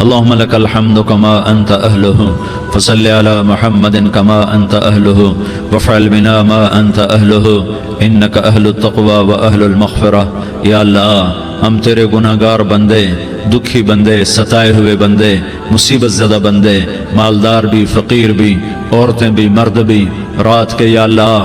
اللهم لك الحمد كما أنت أهله فصل على محمد كما أنت أهله وافعل بنا ما أنت أهله إنك أهل التقوى وأهل المغفرة. یا اللہ ہم تیرے گناہگار بندے، دکھی بندے، ستائے ہوئے بندے، مصیبت زدہ بندے، مالدار بھی، فقیر بھی، عورتیں بھی، مرد بھی، رات کے یا اللہ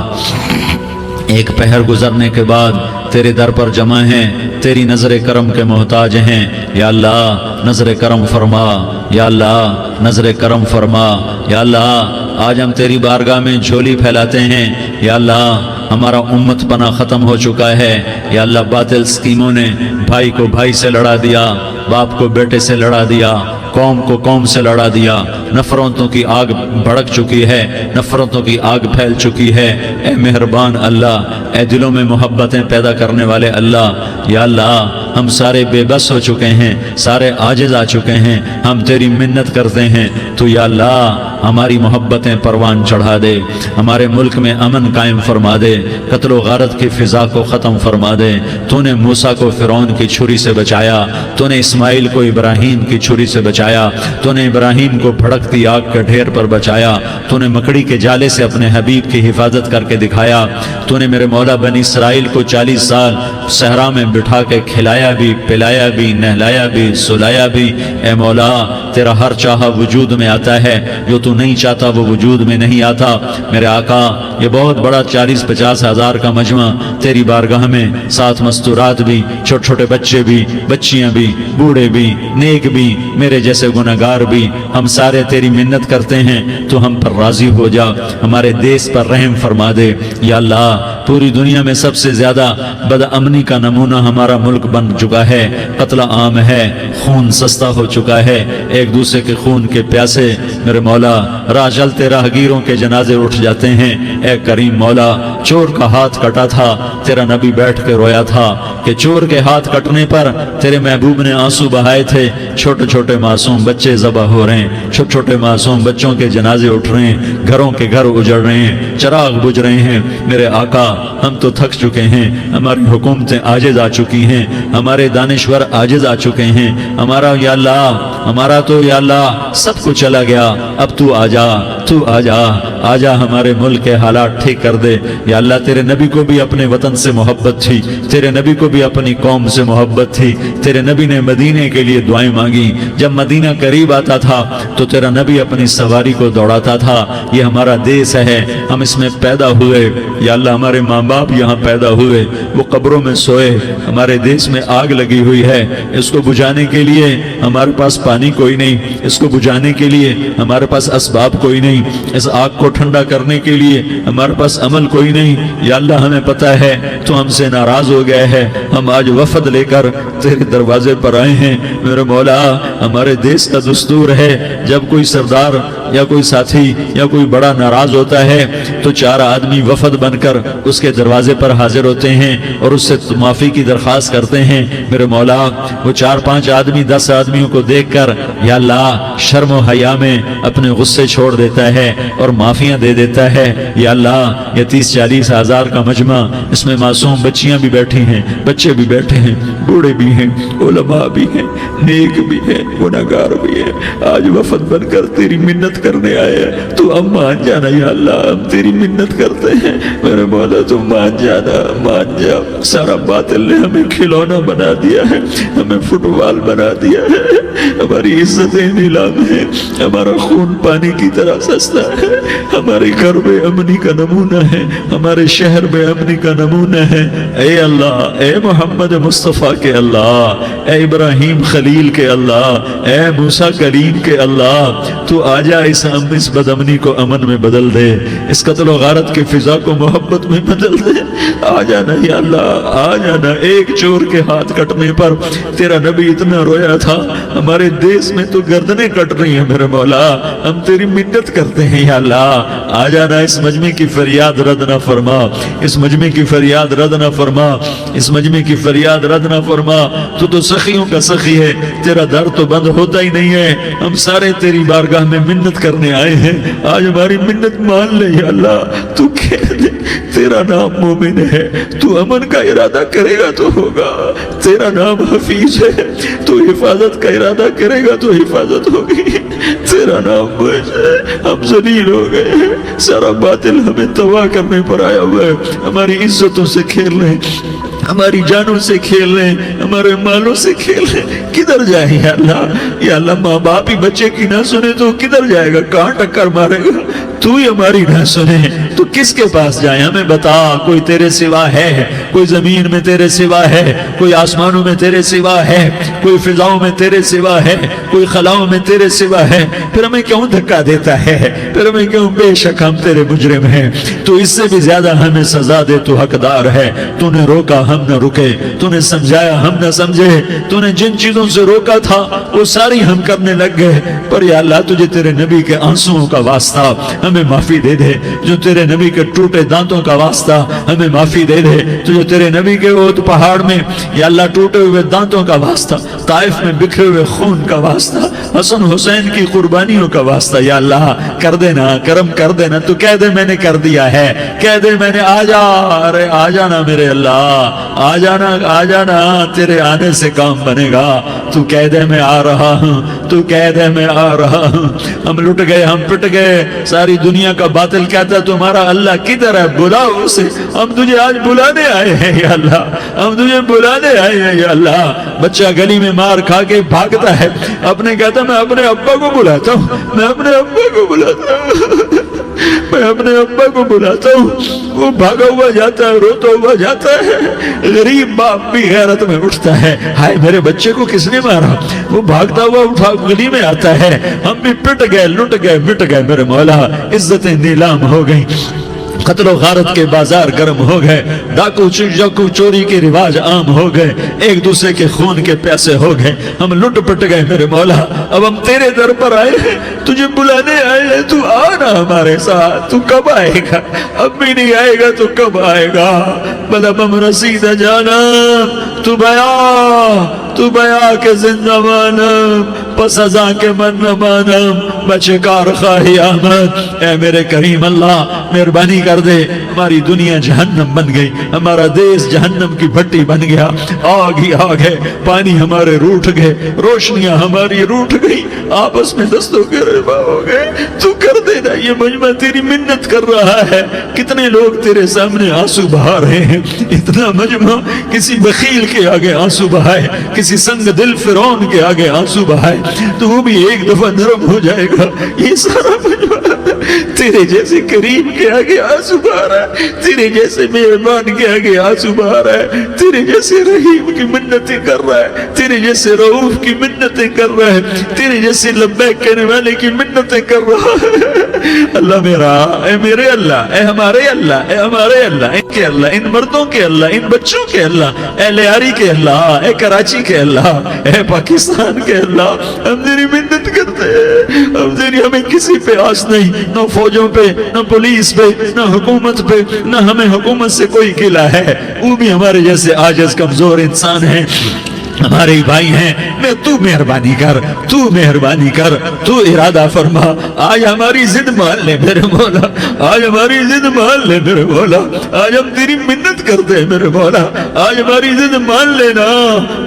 ایک پہر گزرنے کے بعد تیرے در پر جمع ہیں، تیری نظر کرم کے محتاج ہیں. یا اللہ نظر کرم فرما، یا اللہ نظر کرم فرما. یا اللہ آج ہم تیری بارگاہ میں جھولی پھیلاتے ہیں. یا اللہ ہمارا امت پناہ ختم ہو چکا ہے. یا اللہ باطل سکیموں نے بھائی کو بھائی سے لڑا دیا، باپ کو بیٹے سے لڑا دیا، قوم کو قوم سے لڑا دیا. نفرتوں کی آگ بھڑک چکی ہے، نفرتوں کی آگ پھیل چکی ہے. اے مہربان اللہ، اے دلوں میں محبتیں پیدا کرنے والے اللہ، یا اللہ ہم سارے بے بس ہو چکے ہیں، سارے عاجز آ چکے ہیں. ہم تیری منت کرتے ہیں تو یا اللہ ہماری محبتیں پروان چڑھا دے، ہمارے ملک میں امن قائم فرما دے، قتل و غارت کی فضا کو ختم فرما دے. تو نے موسیٰ کو فرعون کی چھری سے بچایا، تو نے اسماعیل کو ابراہیم کی چھری سے بچایا، تو نے ابراہیم کو بھڑکتی آگ کے ڈھیر پر بچایا، تو نے مکڑی کے جالے سے اپنے حبیب کی حفاظت کر کے دکھایا. تو نے میرے مولا بنی اسرائیل کو 40 سال صحرا میں بٹھا کے کھلایا بھی، پلایا بھی، نہلایا بھی، سلایا بھی. اے مولا تیرا ہر چاہا وجود میں آتا ہے، جو تو نہیں چاہتا وہ وجود میں نہیں آتا. میرے آقا یہ بہت بڑا 40-50 ہزار کا مجمع تیری بارگاہ میں، ساتھ مستورات بھی، چھوٹے چھوٹے بچے بھی، بچیاں بھی، بوڑھے بھی، نیک بھی، میرے جیسے گناہگار بھی، ہم سارے تیری منت کرتے ہیں تو ہم پر راضی ہو جا، ہمارے دیس پر رحم فرما دے. یا اللہ پوری دنیا میں سب سے زیادہ بدامنی کا نمونہ ہمارا ملک بن چکا ہے، قتل عام ہے، خون سستا ہو چکا ہے، ایک دوسرے کے خون کے پیاسے. میرے مولا راہ چلتے راہگیروں کے جنازے اٹھ جاتے ہیں. اے کریم مولا چور کا ہاتھ کٹا تھا، تیرا نبی بیٹھ کے رویا تھا کہ چور کے ہاتھ کٹنے پر تیرے محبوب نے آنسو بہائے تھے. چھوٹے چھوٹے معصوم بچے ذبح ہو رہے ہیں، چھوٹے چھوٹے معصوم بچوں کے جنازے اٹھ رہے ہیں، گھروں کے گھر اجڑ رہے ہیں، چراغ بجھ رہے ہیں. میرے آقا ہم تو تھک چکے ہیں، ہماری حکومتیں عاجز آ چکی ہیں، ہمارے دانشور عاجز آ چکے ہیں. ہمارا یا اللہ ہمارا تو یا اللہ سب کچھ چلا گیا. اب تو آ جا، تو آ جا، آ جا ہمارے ملک کے حالات ٹھیک کر دے. یا اللہ تیرے نبی کو بھی اپنے وطن سے محبت تھی، تیرے نبی کو بھی اپنی قوم سے محبت تھی. تیرے نبی نے مدینے کے لیے دعائیں مانگی. جب مدینہ قریب آتا تھا تو تیرا نبی اپنی سواری کو دوڑاتا تھا. یہ ہمارا دیس ہے، ہم اس میں پیدا ہوئے. یا اللہ ہمارے ماں باپ یہاں پیدا ہوئے، وہ قبروں میں سوئے. ہمارے دیس میں آگ لگی ہوئی ہے، اس کو بجھانے کے لیے ہمارے پاس پانی کوئی نہیں، اس کو بجھانے کے لیے ہمارے پاس اسباب کوئی نہیں، اس آگ کو ٹھنڈا کرنے کے لیے ہمارے پاس عمل کوئی نہیں. یا اللہ ہمیں پتہ ہے تو ہم سے ناراض ہو گئے ہے. ہم آج وفد لے کر تیرے دروازے پر آئے ہیں. میرے مولا ہمارے دیس کا دستور ہے جب کوئی سردار یا کوئی ساتھی یا کوئی بڑا ناراض ہوتا ہے تو 4 آدمی وفد بن کر اس کے دروازے پر حاضر ہوتے ہیں اور اس سے معافی کی درخواست کرتے ہیں. میرے مولا وہ 4-5 آدمی 10 آدمیوں کو دیکھ کر یا اللہ شرم و حیا میں اپنے غصے چھوڑ دیتا ہے اور معافیاں دے دیتا ہے. یا اللہ یہ 30-40 ہزار کا مجمع، اس میں معصوم بچیاں بھی بیٹھی ہیں، بچے بھی بیٹھے ہیں، بوڑھے بھی ہیں، علماء بھی ہیں، نیک بھی ہیں، گناہگار بھی ہیں. آج وفد بن کر تیری منت کرنے آئے ہیں، تو اب مان جانا. یا اللہ ہم تیری منت کرتے ہیں، میرے مولا تو مان جانا، مان جا. سارا باطل نے ہمیں کھلونا بنا دیا ہے، ہمیں فٹ بال بنا دیا ہے، ہماری عزتیں نیلام ہیں، ہمارا خون پانی کی طرح سستا ہے. ہمارے گھر بے امنی کا نمونہ ہے، ہمارے شہر بے امنی کا نمونہ ہے. اے اللہ، اے محمد مصطفیٰ کے اللہ، اے ابراہیم خلیل کے اللہ، اے موسیٰ کلیم کے اللہ، تو آجا اس بدامنی کو امن میں بدل دے، اس قتل و غارت کی فضا کو محبت میں بدل دے. آ جانا یا اللہ، آ جانا. ایک چور کے ہاتھ کٹنے پر تیرا نبی اتنا رویا تھا، ہمارے دیس میں تو گردنیں کٹ رہی ہیں. میرے مولا ہم تیری منت کرتے ہیں. یا اللہ آ جانا، اس مجمع کی فریاد رد نہ فرما، اس مجمع کی فریاد رد نہ فرما، اس مجمع کی فریاد رد نہ فرما. تو سخیوں کا سخی ہے، تیرا در تو بند ہوتا ہی نہیں ہے. ہم سارے تیری بارگاہ میں منت کرنے آئے ہیں، آج ہماری منت مان لے. یا اللہ تو کہہ دے تیرا نام مومن ہے، تو امن کا ارادہ کرے گا تو ہوگا، تیرا نام حفیظ ہے، تو حفاظت کا ارادہ کرے گا تو حفاظت ہوگی، تیرا نام بوجھ ہے، ہم ذلیل ہو گئے ہیں، سارا باطل ہمیں تباہ کرنے پر آیا ہوا ہے، ہماری عزتوں سے کھیل رہے ہیں، ہماری جانوں سے کھیل رہے ہیں، ہمارے مالوں سے کھیل رہے ہیں، کدھر جائیں یا اللہ؟ یا اللہ ماں باپ ہی بچے کی نہ سنے تو کدھر جائے گا؟ کہاں ٹکر مارے گا؟ تو ہی ہماری نہ سنے تو کس کے پاس جائیں؟ ہمیں بتا، کوئی تیرے سوا ہے؟ کوئی زمین میں تیرے سوا ہے؟ کوئی آسمانوں میں تیرے سوا ہے؟ کوئی فضاؤں میں تیرے سوا ہے؟ کوئی خلاؤں میں تیرے سوا ہے؟ پھر ہمیں کیوں دھکا دیتا ہے؟ پھر ہمیں کیوں؟ بے شک ہم تیرے مجرم ہیں، تو اس سے بھی زیادہ ہمیں سزا دے، تو حقدار ہے۔ تو نے روکا ہم نہ رکے، تو نے سمجھایا ہم نہ سمجھے، تو نے جن چیزوں سے روکا تھا وہ ساری ہم کرنے لگ گئے، پر یا اللہ تجھے تیرے نبی کے آنسوؤں کا واسطہ ہمیں معافی دے دے، جو تیرے نبی کے ٹوٹے دانتوں کا واسطہ ہمیں معافی دے دے، جو تیرے نبی کے وہ پہاڑ میں یا اللہ ٹوٹے ہوئے دانتوں کا واسطہ، طائف میں بکھرے ہوئے خون کا واسطہ، حسن حسین کی قربانیوں کا واسطہ یا اللہ کر دینا، کرم کر دینا۔ تو کہہ دے میں نے کر دیا ہے، کہہ دے میں نے، آ جا، ارے آ جانا میرے اللہ، آ جانا، آ جانا، تیرے آنے سے کام بنے گا۔ تو کہہ دے میں آ رہا ہوں، تو کہہ دے میں آ رہا ہوں۔ ہم لٹ گئے، ہم پٹ گئے، ساری دنیا کا باطل کہتا ہے تمہارا اللہ کدھر ہے؟ بلاؤ اسے، ہم تجھے آج بلانے آئے ہیں یا اللہ، ہم تجھے بلانے آئے ہیں یا اللہ۔ بچہ گلی میں مار کھا کے بھاگتا ہے، اپنے کہتا میں اپنے ابا کو بلاتا ہوں، میں اپنے ابا کو بلاتا ہوں، میں اپنے ابا کو بلاتا ہوں، وہ بھاگا ہوا جاتا ہے، روتا ہوا جاتا ہے۔ غریب باپ بھی غیرت میں اٹھتا ہے، ہائے میرے بچے کو کس نے مارا؟ وہ بھاگتا ہوا اٹھا گلی میں آتا ہے، ہم بھی پٹ گئے، لٹ گئے، مٹ گئے میرے مولا، عزتیں نیلام ہو گئیں، قتل و غارت کے بازار گرم ہو گئے، ڈاکو چوری کے رواج عام ہو گئے، ایک دوسرے کے خون کے پیاسے ہو گئے، ہم لٹ پٹ گئے میرے مولا۔ اب ہم تیرے در پر آئے ہیں، تجھے بلانے آئے ہیں، تو آنا ہمارے ساتھ۔ تو کب آئے گا؟ اب بھی نہیں آئے گا تو کب آئے گا؟ مطلب ہم رسید جانا، تو بیا کے زندہ مانم، پس ازاں کے من نہ مانم، بچکار خواہی آمد۔ اے میرے کریم اللہ مہربانی کر دے، ہماری دنیا جہنم بن گئی، ہمارا دیس جہنم کی بھٹی بن گیا، آگ ہی آگ ہے، پانی ہمارے روٹھ گئے، روشنیاں ہماری روٹھ گئی، آپس میں دستوں کے ربا ہو گئے۔ تو کر دینا، یہ مجمع تیری منت کر رہا ہے، کتنے لوگ تیرے سامنے آنسو بہا رہے ہیں، اتنا مجمع کسی بخیل کے آگے آنسو بہائے، کسی سنگ دل فرعون کے آگے آنسو بہائے تو وہ بھی ایک دفعہ نرم ہو جائے گا۔ یہ سارا مجمع تیرے جیسے کریم کے آگے آنسو بہا رہا ہے، تیرے جیسے مہربان کے آگے آنسو بہا رہا ہے، تیرے جیسے رحیم کی منتیں کر رہا ہے، تیرے جیسے رؤوف کی منتیں کر رہا ہے، تیرے جیسے لبیک کہنے والے کی منتیں کر رہا ہے۔ اللہ میرا، اے میرے اللہ، اے ہمارے اللہ، اے ہمارے اللہ، ان کے اللہ، ان مردوں کے اللہ، ان بچوں کے اللہ، اے لیاری کے اللہ، اے کراچی کے اللہ، اے پاکستان کے اللہ، ہم تیری منت کرتے ہیں، ہم تیری، ہمیں کسی پہ آس نہیں، نہ فوجوں پہ، نہ پولیس پہ، نہ حکومت پہ، نہ ہمیں حکومت سے کوئی گلہ ہے، وہ بھی ہمارے جیسے عاجز کمزور انسان ہیں، ہمارے بھائی ہیں۔ میں تو مہربانی کر، تو مہربانی کر، تو ارادہ فرما، آج ہماری ضد مان لے میرے مولا، آج ہماری ضد مان لے میرے مولا، آج ہم تیری منت کرتے ہیں میرے مولا، آج ہماری ضد مان لینا،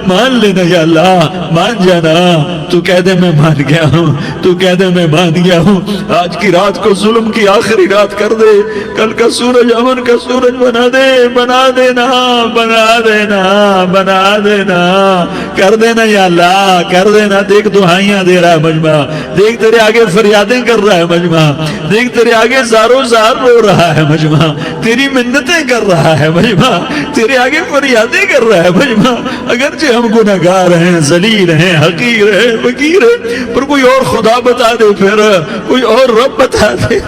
مان لینا یا اللہ، مان جانا۔ تو کہہ دے میں مان گیا ہوں، تو کہہ دے میں مان گیا ہوں، آج کی رات کو ظلم کی آخری رات کر دے، کل کا سورج امن کا سورج بنا دے، بنا دینا، بنا دینا، بنا دینا، کر دینا یا اللہ، کر دینا۔ دیکھ دعائیاں دے رہا ہے مجمع، دیکھ تیرے آگے فریادیں کر رہا ہے مجمع، دیکھ تیرے آگے زارو زار رو رہا ہے مجمع، تیری منتیں کر رہا ہے مجمع، تیرے آگے فریادیں کر رہا ہے مجمع۔ اگرچہ ہم گناہگار ہیں، ذلیل ہیں، حقیر ہیں، فقیر ہیں، پر کوئی اور خدا بتا دے، پھر کوئی اور رب بتا دے۔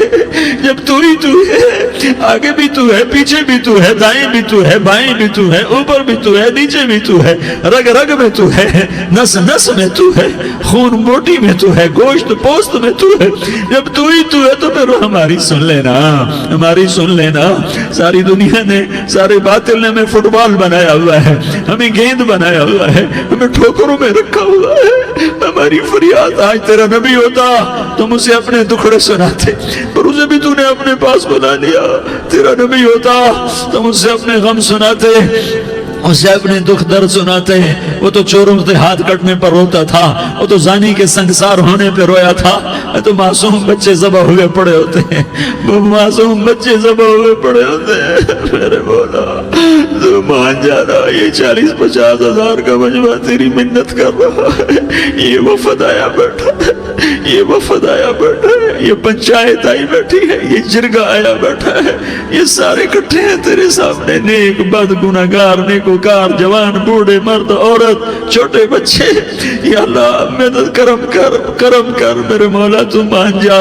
جب تو ہی تو ہے، آگے بھی تو ہے، پیچھے بھی تو ہے، دائیں بھی تو ہے، بائیں بھی تو ہے، اوپر بھی تو ہے، نیچے بھی تو ہے، رگ رگ میں تو ہے، نس نس میں تو ہے، خون بوٹی میں تو ہے، گوشت پوست میں تو ہے۔ جب تو ہی تو ہے تو پھر ہماری سن لینا، ہماری سن لینا۔ ساری دنیا نے، سارے باطل نے ہمیں فٹ بال بنایا ہوا ہے، ہمیں گیند بنایا ہوا ہے، ہمیں ٹھوکروں میں رکھا ہوا ہے۔ ہماری فریاد، آج تیرا نبی ہوتا تو مجھے اپنے دکھڑے سناتے، پر اسے بھی تو نے اپنے پاس بنا لیا. تیرا نبی ہوتا تو مجھ سے اپنے غم سناتے, اسے اپنے دکھ درد سناتے. وہ تو چوروں کے ہاتھ کٹنے پر روتا تھا, وہ تو زانی کے سنگسار ہونے پہ رویا تھا. تو معصوم بچے ذبح ہوئے پڑے ہوتے ہیں, وہ معصوم بچے ذبح ہوئے پڑے ہوتے ہیں. میرے مولا تو مان جا رہا, یہ 40-50 ہزار کا مجمع تیری منت کر رہا ہے. یہ وفد آیا بیٹھا ہے, یہ وفد آیا بیٹھا ہے, یہ پنچایت آئی بیٹھی ہے, یہ جرگہ آیا بیٹھا ہے, یہ سارے اکٹھے ہیں تیرے سامنے. نیک بد گناہگار, نیکوکار, جوان, بوڑھے, مرد, عورت, چھوٹے بچے. یا اللہ مدد کرم کر, کرم کر میرے مولا. تو مان جا,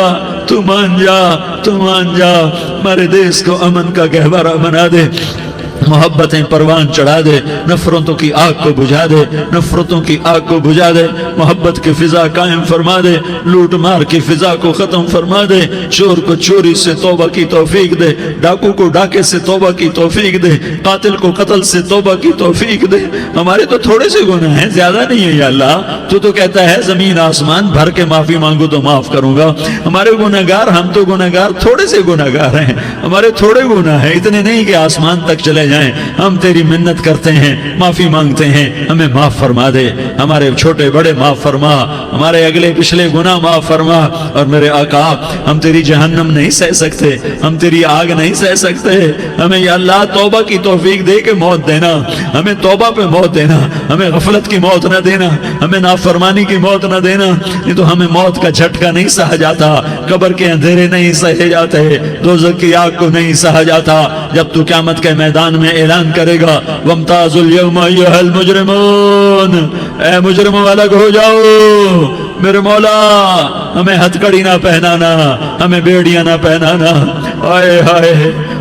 تو مان جا, تو مان جا. ہمارے دیس کو امن کا گہوارہ بنا دے, محبتیں پروان چڑھا دے, نفرتوں کی آگ کو بجھا دے, نفرتوں کی آگ کو بجھا دے, محبت کی فضا قائم فرما دے, لوٹ مار کی فضا کو ختم فرما دے, چور کو چوری سے توبہ کی توفیق دے, ڈاکو کو ڈاکے سے توبہ کی توفیق دے, قاتل کو قتل سے توبہ کی توفیق دے. ہمارے تو تھوڑے سے گناہ ہیں, زیادہ نہیں ہے. یا اللہ تو کہتا ہے زمین آسمان بھر کے معافی مانگو تو معاف کروں گا. ہمارے گناہگار, ہم تو گناہگار تھوڑے سے گناہگار ہیں, ہمارے تھوڑے گناہ ہیں, اتنے نہیں کہ آسمان تک چلے جائیں. ہم تیری منت کرتے ہیں, معافی مانگتے ہیں, ہمیں معاف فرما دے. ہمارے چھوٹے بڑے معاف فرما, ہمارے اگلے پچھلے گناہ معاف فرما. اور میرے آقا ہم تیری جہنم نہیں سہ سکتے, ہم تیری آگ نہیں سہ سکتے. ہمیں یا اللہ توبہ کی توفیق دے کے موت دینا, ہمیں توبہ پہ موت دینا, ہمیں غفلت کی موت نہ دینا, ہمیں نافرمانی کی موت نہ دینا. نہیں تو ہمیں موت کا جھٹکا نہیں سہا جاتا, قبر کے اندھیرے نہیں سہے جاتے, دوزخ کی آگ کو نہیں سہا جاتا. جب تو قیامت کے میدان میں اعلان کرے گا وَامْتَازُوا الْيَوْمَ أَيُّهَا الْمُجْرِمُونَ, اے مجرموں الگ ہو جاؤ. میرے مولا ہمیں ہتھکڑی نہ پہنانا, ہمیں بیڑیاں نہ پہنانا. آئے ہائے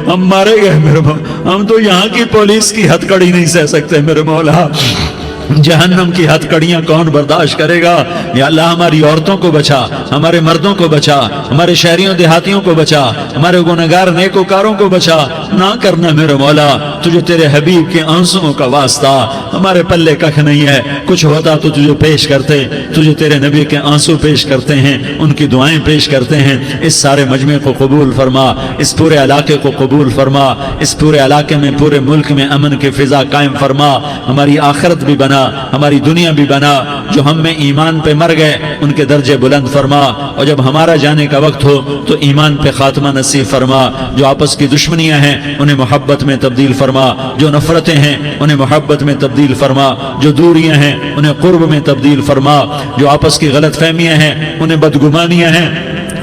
ہم مارے گئے میرے مولا, ہم تو یہاں کی پولیس کی ہتھکڑی نہیں سہ سکتے میرے مولا. جہنم کی ہتھکڑیاں کون برداشت کرے گا. یا اللہ ہماری عورتوں کو بچا, ہمارے مردوں کو بچا, ہمارے شہریوں دیہاتیوں کو بچا, ہمارے گنہگار نیکوکاروں کو بچا. نہ کرنا میرے مولا, تجھے تیرے حبیب کے آنسوؤں کا واسطہ, ہمارے پلے ککھ نہیں ہے. کچھ ہوتا تو تجھے پیش کرتے, تجھے تیرے نبی کے آنسو پیش کرتے ہیں, ان کی دعائیں پیش کرتے ہیں. اس سارے مجمع کو قبول فرما, اس پورے علاقے کو قبول فرما, اس پورے علاقے میں پورے ملک میں امن کی فضا قائم فرما. ہماری آخرت بھی بنا, ہماری دنیا بھی بنا. جو ہم میں ایمان پہ مر گئے ان کے درجے بلند فرما, اور جب ہمارا جانے کا وقت ہو تو ایمان پہ خاتمہ نصیب فرما. جو آپس کی دشمنیاں ہیں انہیں محبت میں تبدیل فرما, جو نفرتیں ہیں انہیں محبت میں تبدیل فرما, جو دوریاں ہیں انہیں قرب میں تبدیل فرما, جو آپس کی غلط فہمیاں ہیں انہیں بدگمانیاں ہیں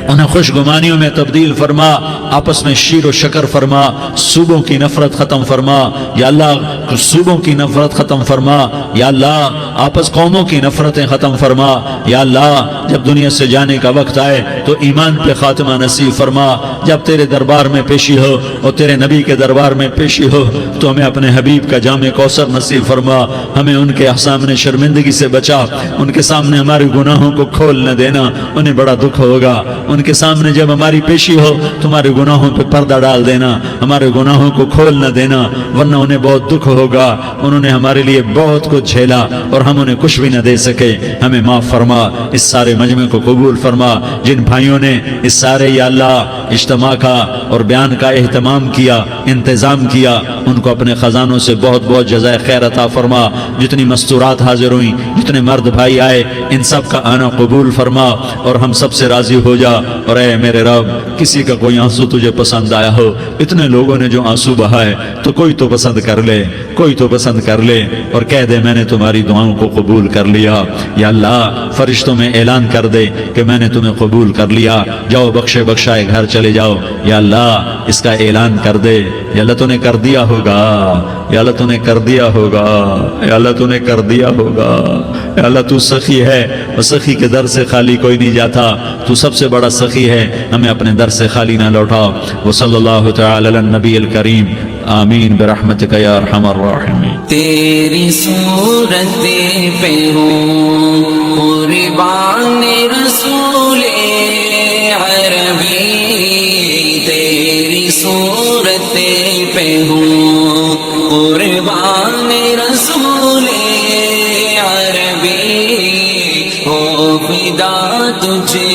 انہیں خوش گمانیوں میں تبدیل فرما. آپس میں شیر و شکر فرما, صوبوں کی نفرت ختم فرما. یا اللہ صوبوں کی نفرت ختم فرما. یا اللہ آپس قوموں کی نفرتیں ختم فرما. یا اللہ جب دنیا سے جانے کا وقت آئے تو ایمان پہ خاتمہ نصیب فرما. جب تیرے دربار میں پیشی ہو اور تیرے نبی کے دربار میں پیشی ہو تو ہمیں اپنے حبیب کا جام کوثر نصیب فرما. ہمیں ان کے سامنے شرمندگی سے بچا, ان کے سامنے ہمارے گناہوں کو کھول نہ دینا, انہیں بڑا دکھ ہوگا. ان کے سامنے جب ہماری پیشی ہو تمہارے گناہوں پہ پردہ ڈال دینا, ہمارے گناہوں کو کھول نہ دینا, ورنہ انہیں بہت دکھ ہوگا. انہوں نے ہمارے لیے بہت کچھ جھیلا اور ہم انہیں کچھ بھی نہ دے سکے. ہمیں معاف فرما, اس سارے مجمع کو قبول فرما. جن بھائیوں نے اس سارے یا اللہ اجتماع کا اور بیان کا اہتمام کیا, انتظام کیا, ان کو اپنے خزانوں سے بہت بہت جزائے خیر عطا فرما. جتنی مستورات حاضر ہوئیں, جتنے مرد بھائی آئے, ان سب کا آنا قبول فرما اور ہم سب سے راضی ہو جا. اور اے میرے رب کسی کا کوئی آنسو تجھے پسند آیا ہو, اتنے لوگوں نے جو آنسو بہائے تو کوئی تو پسند کر لے, کوئی تو پسند کر لے اور کہہ دے میں نے تمہاری دعاؤں کو قبول کر لیا. یا اللہ فرشتوں میں اعلان کر دے کہ میں نے تمہیں قبول کر لیا, جاؤ بخشے بخشائے گھر چلے جاؤ. یا اللہ اس کا اعلان کر دے. یا اللہ تو نے کر دیا ہوگا, یا اللہ تو نے کر دیا ہوگا, یا اللہ تو نے کر دیا ہوگا. یا اللہ تو سخی ہے, اور سخی کے در سے خالی کوئی نہیں جاتا. تو سب سے بڑا سخی ہے, ہمیں اپنے در سے خالی نہ لوٹاؤ. وصلی اللہ تعالی علی النبی الکریم. آمین برحمتک یا ارحم الراحمین. تیری صورت پہ ہوں قربان رسول عربی, تیری صورت پہ ہوں قربان رسول عربی, ہو فدا تجھے